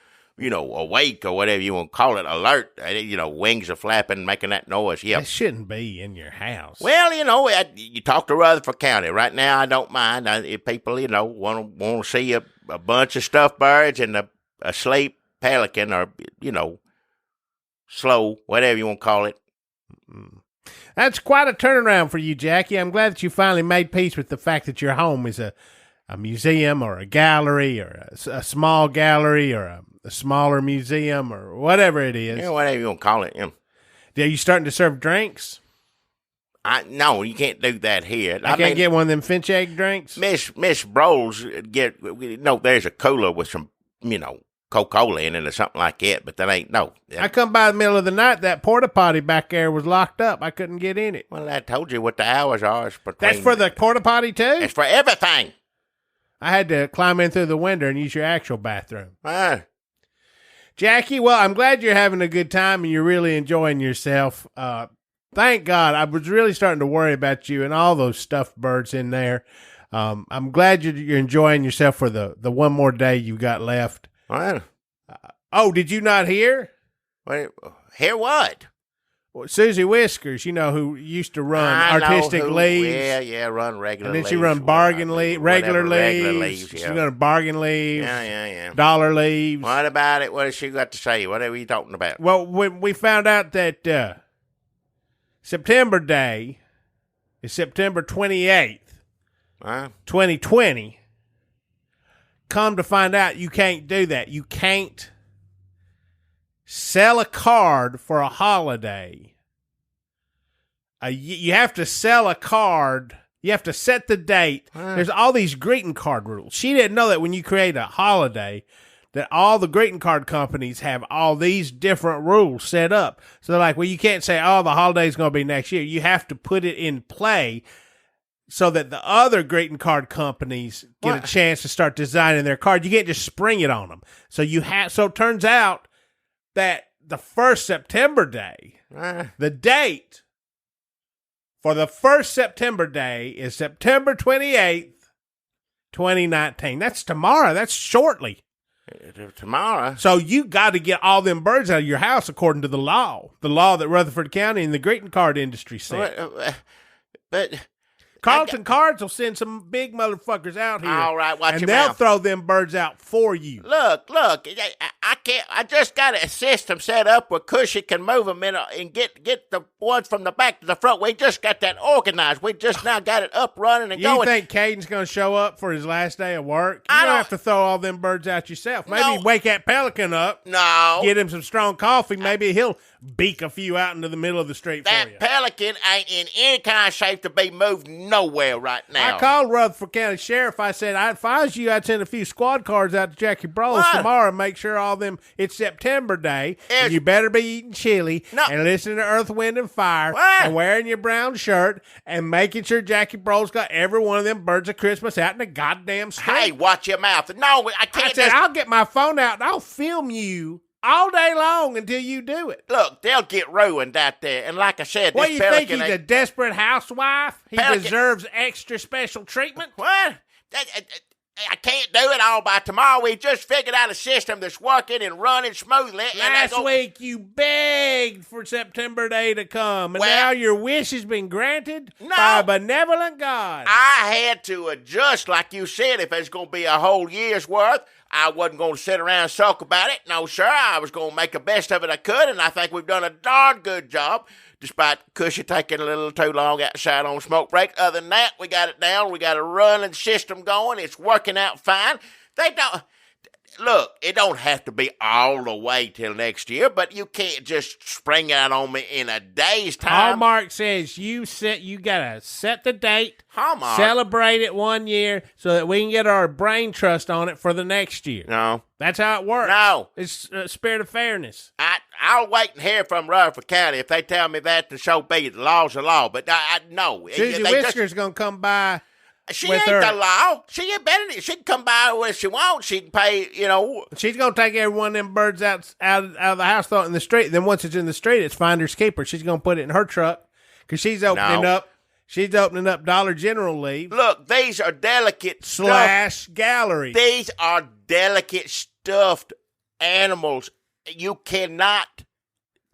awake or whatever you want to call it, alert, wings are flapping, making that noise. Yeah. That shouldn't be in your house. Well, you talk to Rutherford County. Right now, I don't mind. If people, want to see a bunch of stuffed birds and a asleep pelican or, slow, whatever you want to call it. That's quite a turnaround for you, Jackie. I'm glad that you finally made peace with the fact that your home is a museum or a gallery or a small gallery or a smaller museum or whatever it is. Yeah, whatever you want to call it. Yeah. Are you starting to serve drinks? No, you can't do that here. I can't get one of them Finch egg drinks? Miss Broles, there's a cooler with some, Coca-Cola in it or something like that, but that ain't, no. I come by the middle of the night, that porta potty back there was locked up. I couldn't get in it. Well, I told you what the hours are. That's for the porta potty too? It's for everything. I had to climb in through the window and use your actual bathroom. Jackie, well, I'm glad you're having a good time and you're really enjoying yourself. Thank God. I was really starting to worry about you and all those stuffed birds in there. I'm glad you're enjoying yourself for the one more day you got left. Well, did you not hear? Hear what? Well, Susie Whiskers, who used to run Artistic Leaves. Yeah, run regular And leaves. then she run regular leaves. Yeah. She's going to bargain leaves. Yeah. Dollar leaves. What about it? What has she got to say? What are you talking about? Well, we found out that September Day is September 28th, 2020. Come to find out, you can't do that. You can't sell a card for a holiday. You have to sell a card. You have to set the date. There's all these greeting card rules. She didn't know that when you create a holiday, that all the greeting card companies have all these different rules set up. So they're like, well, you can't say, the holiday's going to be next year. You have to put it in play so that the other greeting card companies get a chance to start designing their card. You can't just spring it on them. So it turns out that the first September day, the date for the first September day is September 28th, 2019. That's tomorrow. That's shortly. Tomorrow. So you got to get all them birds out of your house according to the law that Rutherford County and the greeting card industry set. But Carlton Cards will send some big motherfuckers out here. All right, watch and your they'll mouth. throw them birds out for you. Look, I can't. I just got a system set up where Cushy can move them in and get the ones from the back to the front. We just got that organized. We just now got it up, running, and You going. think Caden's going to show up for his last day of work? You I don't don't- have to throw all them birds out yourself. Maybe No. wake that pelican up, No. get him some strong coffee. Maybe he'll beak a few out into the middle of the street for you. That pelican ain't in any kind of shape to be moved nowhere right now. I called Rutherford County Sheriff. I said, if I was you, I'd send a few squad cars out to Jackie Broles What? tomorrow and make sure all them, it's September Day, Yes. and you better be eating chili No. and listening to Earth, Wind, and Fire What? and wearing your brown shirt and making sure Jackie Broles got every one of them birds of Christmas out in the goddamn street. Hey, watch your mouth. No, I can't I said, just... I'll get my phone out and I'll film you all day long until you do it. Look, they'll get ruined out there. And like I said, What, this you think pelican he's a ain't... desperate housewife? He Pelican- deserves extra special treatment? What? I can't do it all by tomorrow. We just figured out a system that's working and running smoothly. Last week you begged for September Day to come, and Well- now your wish has been granted No. by a benevolent God. I had to adjust, like you said, if it's going to be a whole year's worth. I wasn't going to sit around and sulk about it. No, sir. I was going to make the best of it I could, and I think we've done a darn good job, despite Cushy taking a little too long outside on smoke break. Other than that, we got it down. We got a running system going. It's working out fine. They don't... Look, it don't have to be all the way till next year, but you can't just spring out on me in a day's time. Hallmark says you gotta set the date, Hallmark. celebrate it 1 year, so that we can get our brain trust on it for the next year. No. That's how it works. No. It's a spirit of fairness. I'll wait and hear from Rutherford County. If they tell me that, the show be the law's the law. But I no. Susie They Whisker's gonna come by. she with ain't her- the law. She ain't better. She can come by when she wants. She can pay, She's gonna take every one of them birds out of the house, throw it in the street. Then once it's in the street, it's finders keepers. She's gonna put it in her truck because she's opening No. up. She's opening up Dollar General leave Look, these are delicate / gallery. These are delicate stuffed animals. You cannot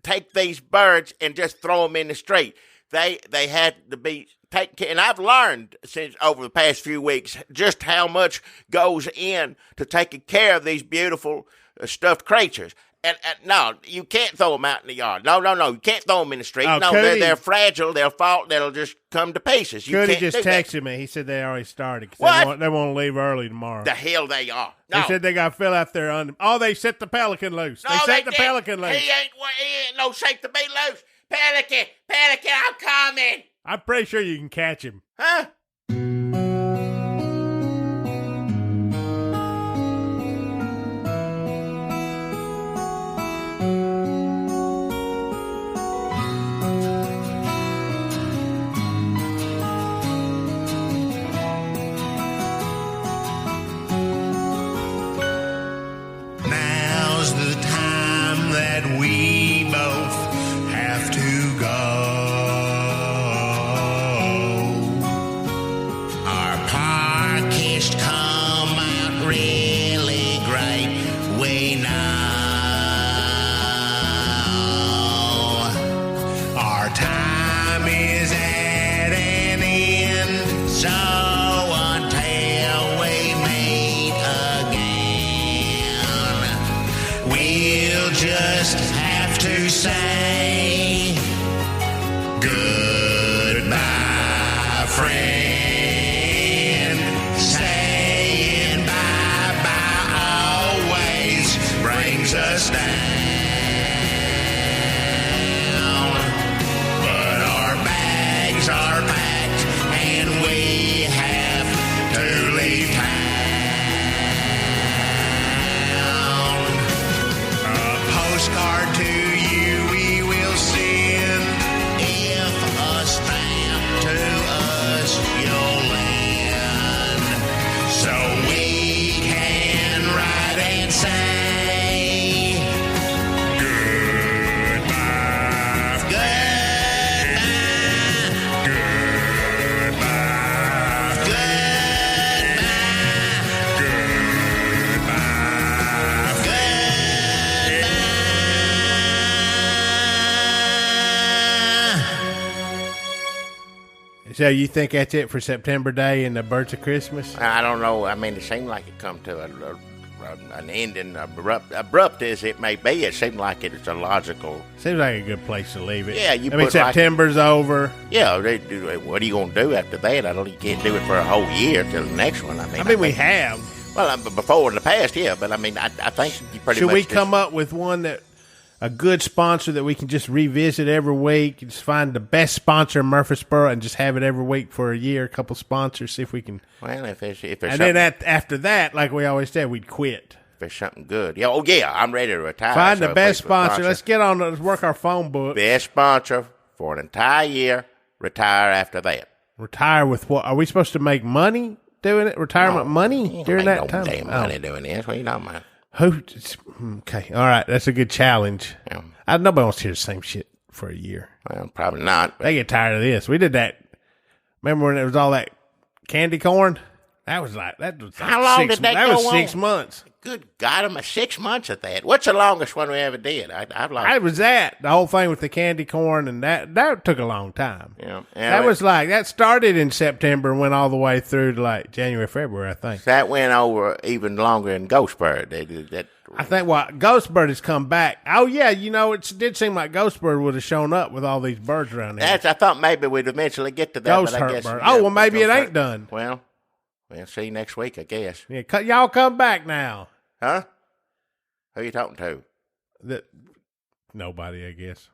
take these birds and just throw them in the street. They had to be taken care. And I've learned since over the past few weeks just how much goes in to taking care of these beautiful stuffed creatures. And no, you can't throw them out in the yard. No, you can't throw them in the street. Oh, No, Cody- they're fragile. They'll fall. They'll just come to pieces. You Cody can't just do that. texted me. He said they already started. 'Cause What? They want to leave early tomorrow. The hell they are. They No. said they got to fill out their they set the pelican loose. No, they set the didn't. pelican loose. He ain't no shape to be loose. Pelican, I'm coming. I'm pretty sure you can catch him. Huh? Now's the time that we both have to go. Our podcast come out really great. We know our time is at an end. So until we meet again, we'll just have to say goodbye, friend. Saying bye-bye always brings us down. But our bags are packed and we have to leave town. A postcard to you we will see So you think that's it for September Day and the birds of Christmas? I don't know. I mean, it seemed like it come to an ending, abrupt as it may be. It seemed like it was a logical. Seems like a good place to leave it. Yeah, I mean, September's over. Yeah, what are you going to do after that? You can't do it for a whole year till the next one. I mean, we have. Well, before in the past, yeah, but I mean, I think you pretty much. Should we come up with one a good sponsor that we can just revisit every week? Just find the best sponsor in Murfreesboro and just have it every week for a year. A couple sponsors, see if we can. Well, if there's and then after that, like we always said, we'd quit. If there's something good, yeah. Oh yeah, I'm ready to retire. Find the best sponsor. Let's work our phone book. Best sponsor for an entire year. Retire after that. Retire with what? Are we supposed to make money doing it? Retirement money during that time? Damn money doing this. What are you talking about? Okay, all right, that's a good challenge. Yeah. Nobody wants to hear the same shit for a year. Well, probably not. They get tired of this. We did that. Remember when it was all that candy corn? That was like how long did that go on? That was 6 months. Good God, I'm 6 months at that. What's the longest one we ever did? I was the whole thing with the candy corn, and that took a long time. Yeah, that started in September and went all the way through to like January, February, I think. That went over even longer than Ghostbird. I think Ghostbird has come back. Oh yeah, it did seem like Ghostbird would have shown up with all these birds around here. I thought maybe we'd eventually get to that. But I guess, bird. Oh well, maybe it ain't done. Well, we'll see next week, I guess. Yeah, y'all come back now. Huh? Who are you talking to? Nobody, I guess.